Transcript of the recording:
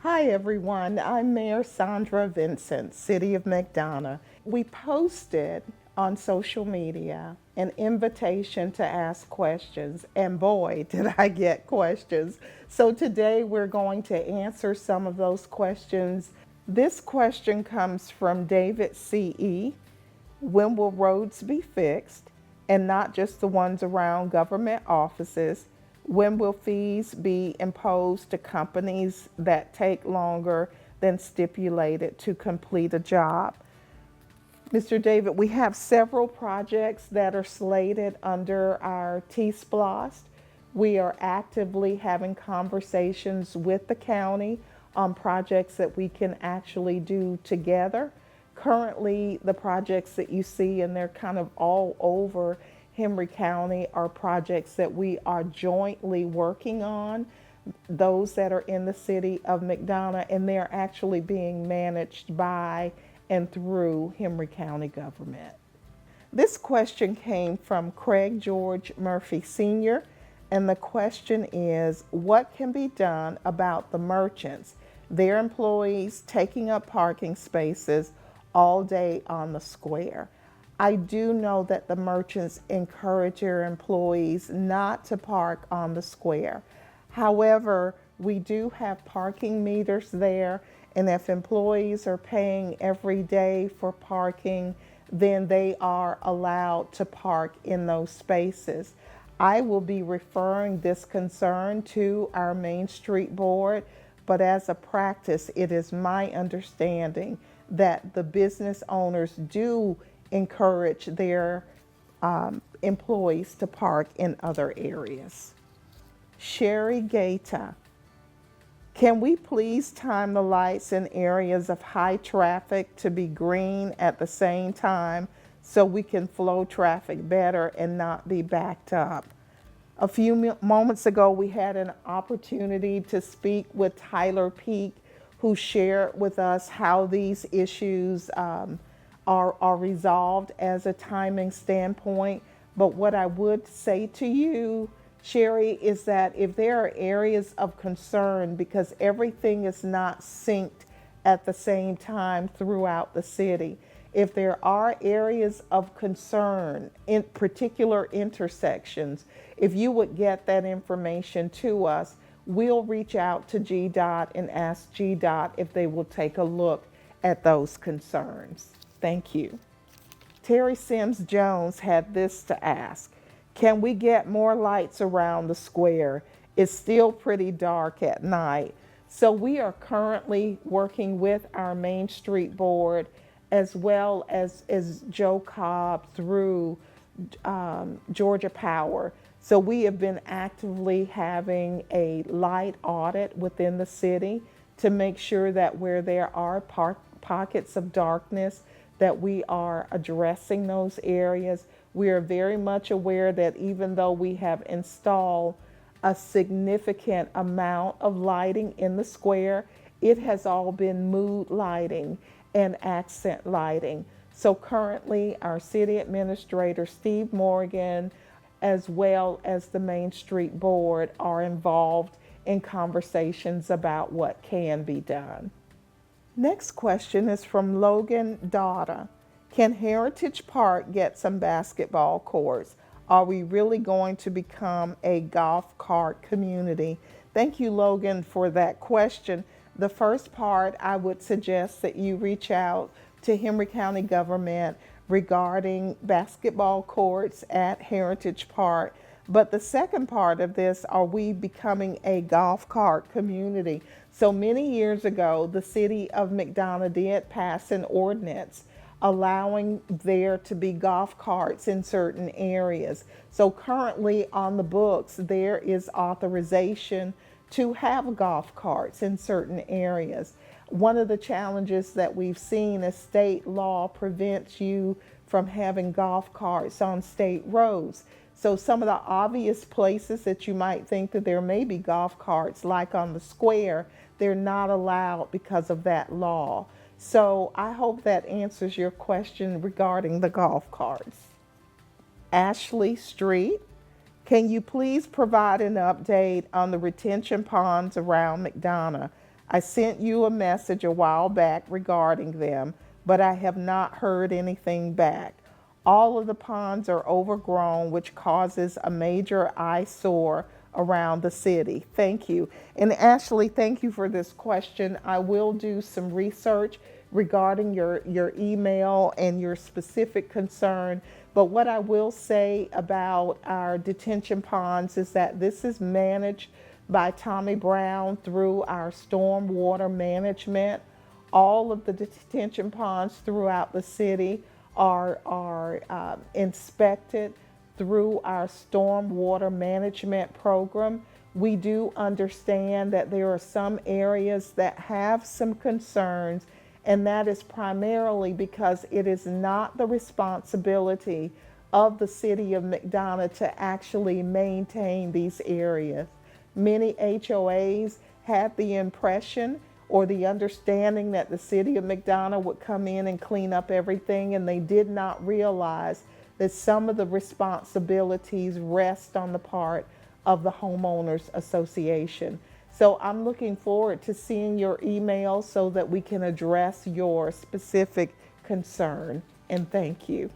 Hi everyone, I'm Mayor Sandra Vincent, City of McDonough. We posted on social media an invitation to ask questions, and boy, did I get questions. So today we're going to answer some of those questions. This question comes from David C.E. When will roads be fixed, and not just the ones around government offices? When will fees be imposed to companies that take longer than stipulated to complete a job? Mr. David, we have several projects that are slated under our T-Splost. We are actively having conversations with the county on projects that we can actually do together. Currently, the projects that you see, and they're kind of all over Henry County, are projects that we are jointly working on, those that are in the city of McDonough, and they're actually being managed by and through Henry County government. This question came from Craig George Murphy Sr., and the question is, what can be done about the merchants, their employees taking up parking spaces all day on the square? I do know that the merchants encourage their employees not to park on the square. However, we do have parking meters there, and if employees are paying every day for parking, then they are allowed to park in those spaces. I will be referring this concern to our Main Street Board, but as a practice, it is my understanding that the business owners do encourage their employees to park in other areas. Sherry Gaeta, can we please time the lights in areas of high traffic to be green at the same time so we can flow traffic better and not be backed up? A few moments ago, we had an opportunity to speak with Tyler Peak, who shared with us how these issues are resolved as a timing standpoint. But what I would say to you, Sherry, is that if there are areas of concern, because everything is not synced at the same time throughout the city, if there are areas of concern in particular intersections, if you would get that information to us, we'll reach out to GDOT and ask GDOT if they will take a look at those concerns. Thank you. Terry Sims Jones had this to ask. Can we get more lights around the square? It's still pretty dark at night. So we are currently working with our Main Street Board as well as Joe Cobb through Georgia Power. So we have been actively having a light audit within the city to make sure that where there are pockets of darkness, that we are addressing those areas. We are very much aware that even though we have installed a significant amount of lighting in the square, it has all been mood lighting and accent lighting. So currently our city administrator, Steve Morgan, as well as the Main Street Board, are involved in conversations about what can be done. Next question is from Logan Dada. Can Heritage Park get some basketball courts? Are we really going to become a golf cart community? Thank you, Logan, for that question. The first part, I would suggest that you reach out to Henry County government regarding basketball courts at Heritage Park. But the second part of this, are we becoming a golf cart community? So many years ago, the city of McDonough did pass an ordinance allowing there to be golf carts in certain areas. So currently on the books, there is authorization to have golf carts in certain areas. One of the challenges that we've seen is state law prevents you from having golf carts on state roads. So some of the obvious places that you might think that there may be golf carts, like on the square, they're not allowed because of that law. So I hope that answers your question regarding the golf carts. Ashley Street, can you please provide an update on the retention ponds around McDonough? I sent you a message a while back regarding them, but I have not heard anything back. All of the ponds are overgrown, which causes a major eyesore around the city. Thank you. And Ashley, thank you for this question. I will do some research regarding your email and your specific concern. But what I will say about our detention ponds is that this is managed by Tommy Brown through our stormwater management. All of the detention ponds throughout the city are inspected through our stormwater management program. We do understand that there are some areas that have some concerns, and that is primarily because it is not the responsibility of the city of McDonough to actually maintain these areas. Many HOAs had the impression or the understanding that the city of McDonough would come in and clean up everything, and they did not realize that some of the responsibilities rest on the part of the homeowners association. So I'm looking forward to seeing your email so that we can address your specific concern, and thank you.